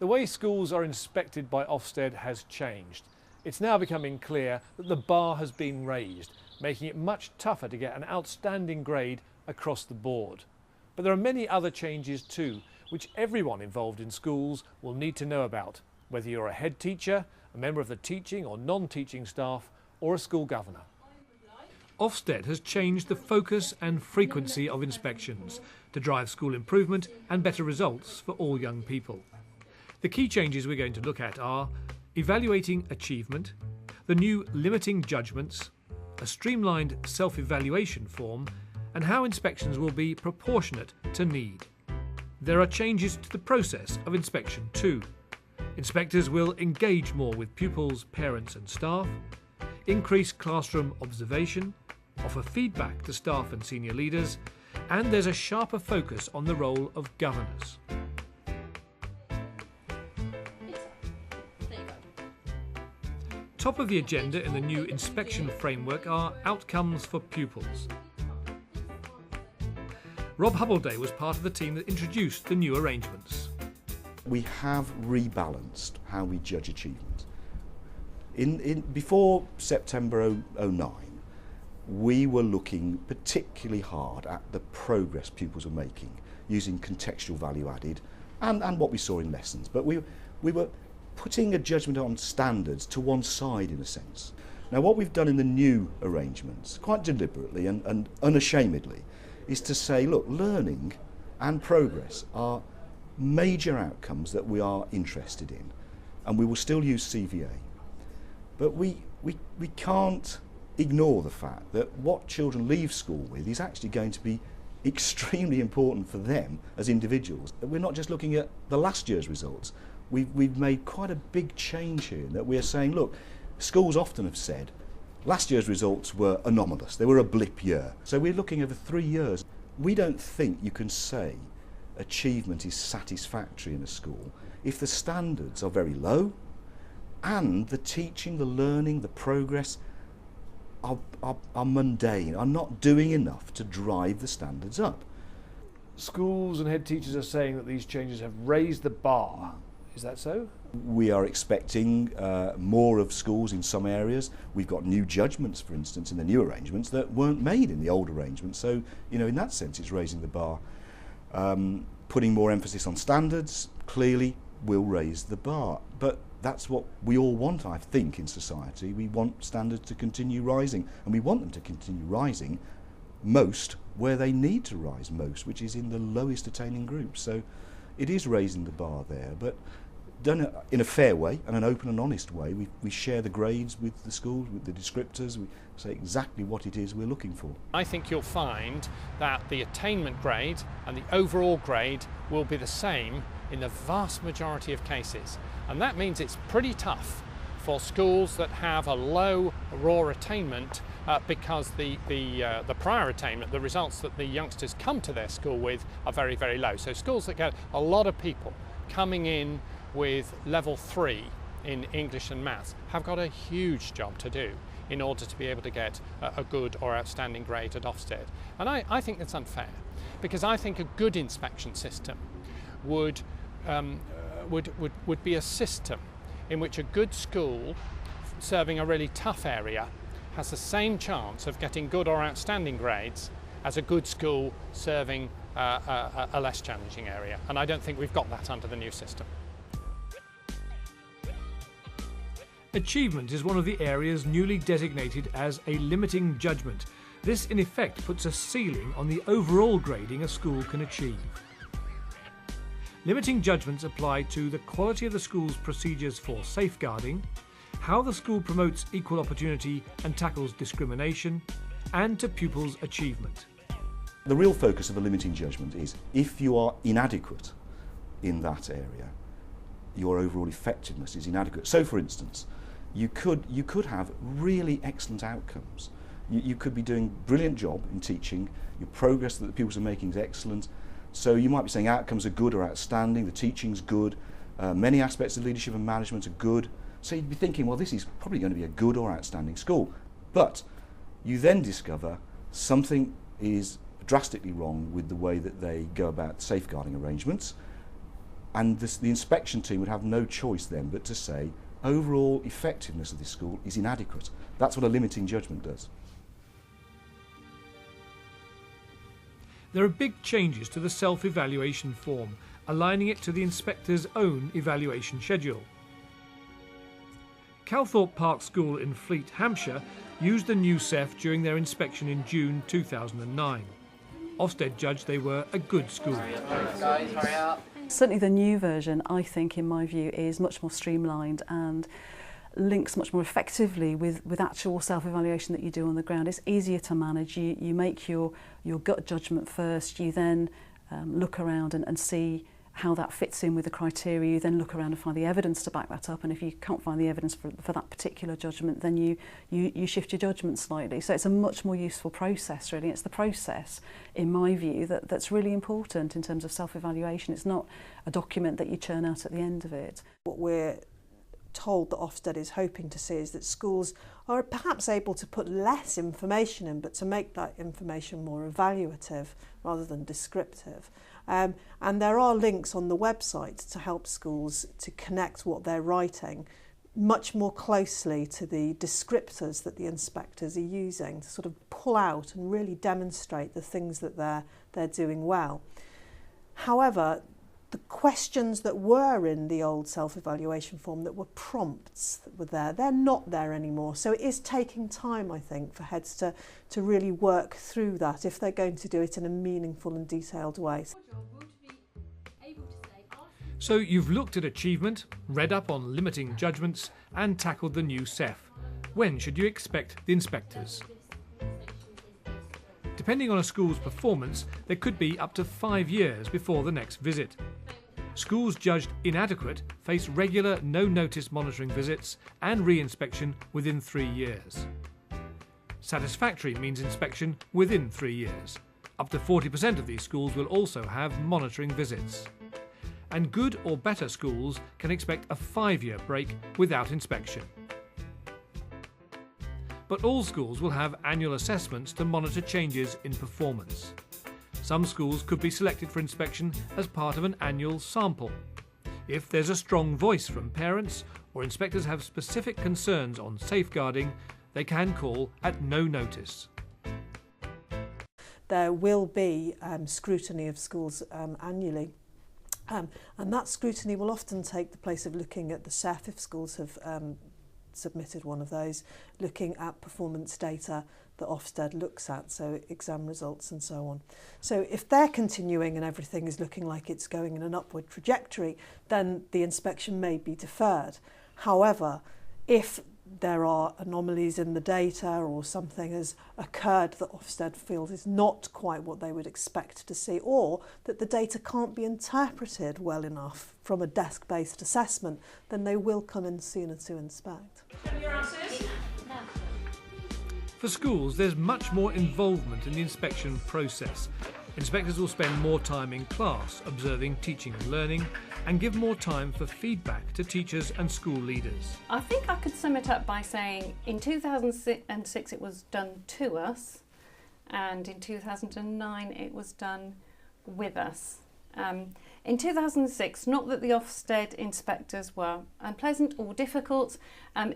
The way schools are inspected by Ofsted has changed. It's now becoming clear that the bar has been raised, making it much tougher to get an outstanding grade across the board. But there are many other changes too, which everyone involved in schools will need to know about, whether you're a head teacher, a member of the teaching or non-teaching staff, or a school governor. Ofsted has changed the focus and frequency of inspections to drive school improvement and better results for all young people. The key changes we're going to look at are evaluating achievement, the new limiting judgments, a streamlined self-evaluation form, and how inspections will be proportionate to need. There are changes to the process of inspection too. Inspectors will engage more with pupils, parents and staff, increase classroom observation, offer feedback to staff and senior leaders, and there's a sharper focus on the role of governors. Top of the agenda in the new inspection framework are outcomes for pupils. Rob Hubbleday was part of the team that introduced the new arrangements. We have rebalanced how we judge achievement. Before September 2009, we were looking particularly hard at the progress pupils were making using contextual value added and what we saw in lessons. But we were putting a judgment on standards to one side in a sense. Now what we've done in the new arrangements, quite deliberately and unashamedly, is to say, look, learning and progress are major outcomes that we are interested in, and we will still use CVA. But we can't ignore the fact that what children leave school with is actually going to be extremely important for them as individuals. We're not just looking at the last year's results. We've made quite a big change here, that we're saying, look, schools often have said last year's results were anomalous, they were a blip year. So we're looking over 3 years. We don't think you can say achievement is satisfactory in a school if the standards are very low and the teaching, the learning, the progress are mundane, are not doing enough to drive the standards up. Schools and head teachers are saying that these changes have raised the bar. Is that so? We are expecting more of schools in some areas. We've got new judgments, for instance, in the new arrangements that weren't made in the old arrangements. So, in that sense, it's raising the bar. Putting more emphasis on standards clearly will raise the bar. But that's what we all want, I think, in society. We want standards to continue rising, and we want them to continue rising most where they need to rise most, which is in the lowest attaining groups. So it is raising the bar there, but done in a fair way and an open and honest way. We share the grades with the schools, with the descriptors. We say exactly what it is we're looking for. I think you'll find that the attainment grade and the overall grade will be the same in the vast majority of cases. And that means it's pretty tough for schools that have a low raw attainment because the prior attainment, the results that the youngsters come to their school with are very, very low. So schools that get a lot of people coming in with level 3 in English and maths have got a huge job to do in order to be able to get a good or outstanding grade at Ofsted. And I think that's unfair, because I think a good inspection system would be a system in which a good school serving a really tough area has the same chance of getting good or outstanding grades as a good school serving a less challenging area. And I don't think we've got that under the new system. Achievement is one of the areas newly designated as a limiting judgment. This in effect puts a ceiling on the overall grading a school can achieve. Limiting judgments apply to the quality of the school's procedures for safeguarding, how the school promotes equal opportunity and tackles discrimination, and to pupils' achievement. The real focus of a limiting judgment is if you are inadequate in that area, your overall effectiveness is inadequate. So for instance, you could have really excellent outcomes. You could be doing a brilliant job in teaching, your progress that the pupils are making is excellent, so you might be saying outcomes are good or outstanding, the teaching's good, many aspects of leadership and management are good, so you'd be thinking, well, this is probably going to be a good or outstanding school. But you then discover something is drastically wrong with the way that they go about safeguarding arrangements, And the inspection team would have no choice then but to say, overall effectiveness of this school is inadequate. That's what a limiting judgment does. There are big changes to the self-evaluation form, aligning it to the inspector's own evaluation schedule. Calthorpe Park School in Fleet, Hampshire used the new CEF during their inspection in June 2009. Ofsted judged they were a good school. Certainly the new version, I think, in my view, is much more streamlined and links much more effectively with actual self-evaluation that you do on the ground. It's easier to manage. You make your gut judgment first. You then look around and see how that fits in with the criteria. You then look around and find the evidence to back that up, and if you can't find the evidence for that particular judgment, then you shift your judgment slightly. So it's a much more useful process, really. It's the process, in my view, that's really important in terms of self-evaluation. It's not a document that you churn out at the end of it. What we're told that Ofsted is hoping to see is that schools are perhaps able to put less information in, but to make that information more evaluative rather than descriptive. And there are links on the website to help schools to connect what they're writing much more closely to the descriptors that the inspectors are using to sort of pull out and really demonstrate the things that they're doing well. However, the questions that were in the old self-evaluation form that were prompts that were there, they're not there anymore. So it is taking time, I think, for heads to really work through that if they're going to do it in a meaningful and detailed way. So you've looked at achievement, read up on limiting judgments and tackled the new CEF. When should you expect the inspectors? Depending on a school's performance, there could be up to 5 years before the next visit. Schools judged inadequate face regular no-notice monitoring visits and re-inspection within 3 years. Satisfactory means inspection within 3 years. Up to 40% of these schools will also have monitoring visits. And good or better schools can expect a 5-year break without inspection. But all schools will have annual assessments to monitor changes in performance. Some schools could be selected for inspection as part of an annual sample. If there's a strong voice from parents or inspectors have specific concerns on safeguarding, they can call at no notice. There will be scrutiny of schools annually. And that scrutiny will often take the place of looking at the CEF if schools have submitted one of those, looking at performance data that Ofsted looks at, so exam results and so on. So if they're continuing and everything is looking like it's going in an upward trajectory, then the inspection may be deferred. However, if there are anomalies in the data or something has occurred that Ofsted feels is not quite what they would expect to see, or that the data can't be interpreted well enough from a desk-based assessment, then they will come in sooner to inspect. For schools, there's much more involvement in the inspection process. Inspectors will spend more time in class observing teaching and learning and give more time for feedback to teachers and school leaders. I think I could sum it up by saying in 2006 it was done to us, and in 2009 it was done with us. In 2006, not that the Ofsted inspectors were unpleasant or difficult,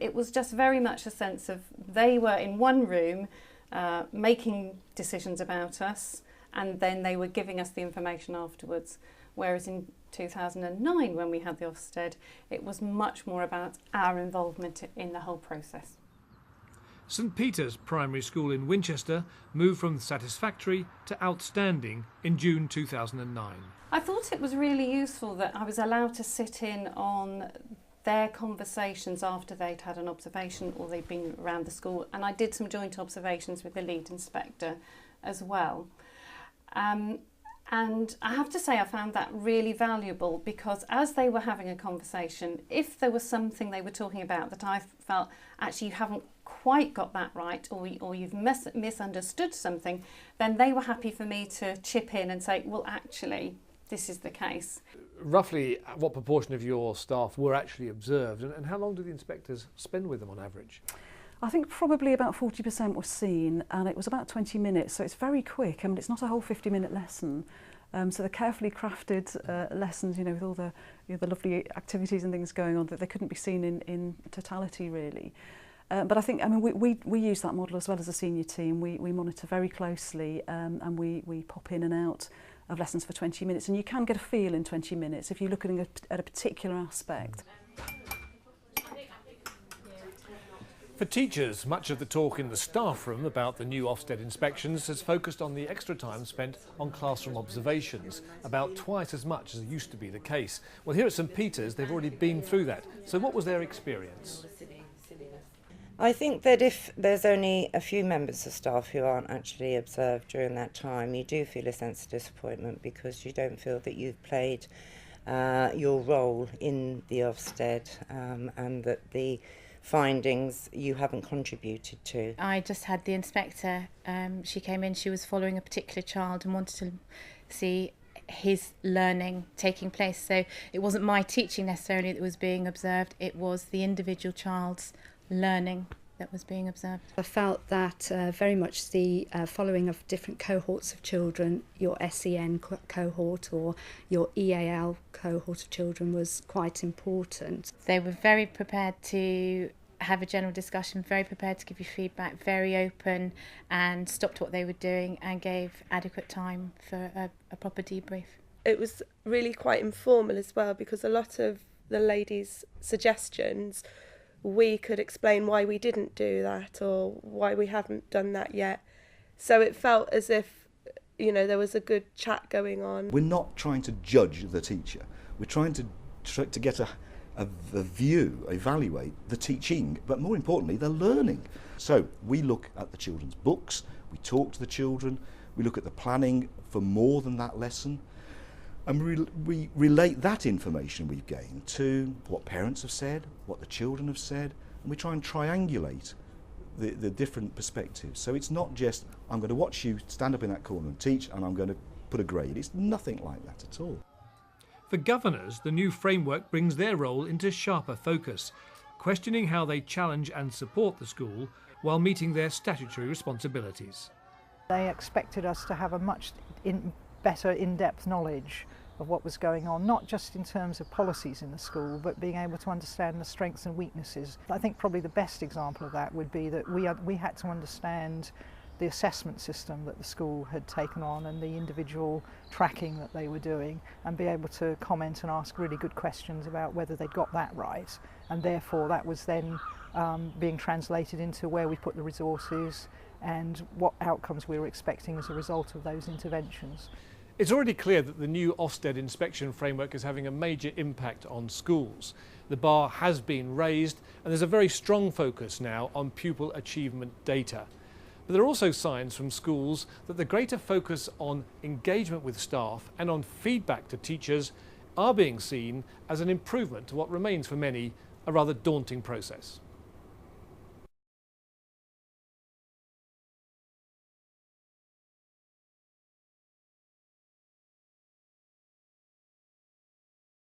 it was just very much a sense of they were in one room making decisions about us, and then they were giving us the information afterwards. Whereas in 2009, when we had the Ofsted, it was much more about our involvement in the whole process. St Peter's Primary School in Winchester moved from satisfactory to outstanding in June 2009. I thought it was really useful that I was allowed to sit in on their conversations after they'd had an observation or they'd been around the school, and I did some joint observations with the lead inspector as well. And I have to say I found that really valuable, because as they were having a conversation, if there was something they were talking about that I felt actually you haven't quite got that right, or you've misunderstood something, then they were happy for me to chip in and say, well, actually, this is the case. Roughly what proportion of your staff were actually observed, and how long do the inspectors spend with them on average? I think probably about 40% was seen, and it was about 20 minutes, so it's very quick. I mean, it's not a whole 50-minute lesson. So they're carefully crafted lessons, with all the, the lovely activities and things going on, that they couldn't be seen in totality really. But I think, we use that model as well as a senior team. We monitor very closely and we pop in and out of lessons for 20 minutes. And you can get a feel in 20 minutes if you're looking at a particular aspect. For teachers, much of the talk in the staff room about the new Ofsted inspections has focused on the extra time spent on classroom observations, about twice as much as used to be the case. Well, here at St Peter's, they've already been through that. So what was their experience? I think that if there's only a few members of staff who aren't actually observed during that time, you do feel a sense of disappointment because you don't feel that you've played your role in the Ofsted and that the findings you haven't contributed to. I just had the inspector, she came in, she was following a particular child and wanted to see his learning taking place. So it wasn't my teaching necessarily that was being observed, it was the individual child's learning that was being observed. I felt that very much the following of different cohorts of children, your SEN cohort or your EAL cohort of children, was quite important. They were very prepared to have a general discussion, very prepared to give you feedback, very open, and stopped what they were doing and gave adequate time for a proper debrief. It was really quite informal as well, because a lot of the ladies' suggestions we could explain why we didn't do that or why we haven't done that yet. So it felt as if, there was a good chat going on. We're not trying to judge the teacher. We're trying to get a view, evaluate the teaching, but more importantly, the learning. So we look at the children's books, we talk to the children, we look at the planning for more than that lesson, and we relate that information we've gained to what parents have said, what the children have said, and we try and triangulate the different perspectives. So it's not just, I'm going to watch you stand up in that corner and teach and I'm going to put a grade. It's nothing like that at all. For governors, the new framework brings their role into sharper focus, questioning how they challenge and support the school while meeting their statutory responsibilities. They expected us to have a much better in-depth knowledge of what was going on, not just in terms of policies in the school, but being able to understand the strengths and weaknesses. I think probably the best example of that would be that we had to understand the assessment system that the school had taken on and the individual tracking that they were doing, and be able to comment and ask really good questions about whether they'd got that right, and therefore that was then being translated into where we put the resources and what outcomes we were expecting as a result of those interventions. It's already clear that the new Ofsted inspection framework is having a major impact on schools. The bar has been raised and there's a very strong focus now on pupil achievement data. But there are also signs from schools that the greater focus on engagement with staff and on feedback to teachers are being seen as an improvement to what remains for many a rather daunting process.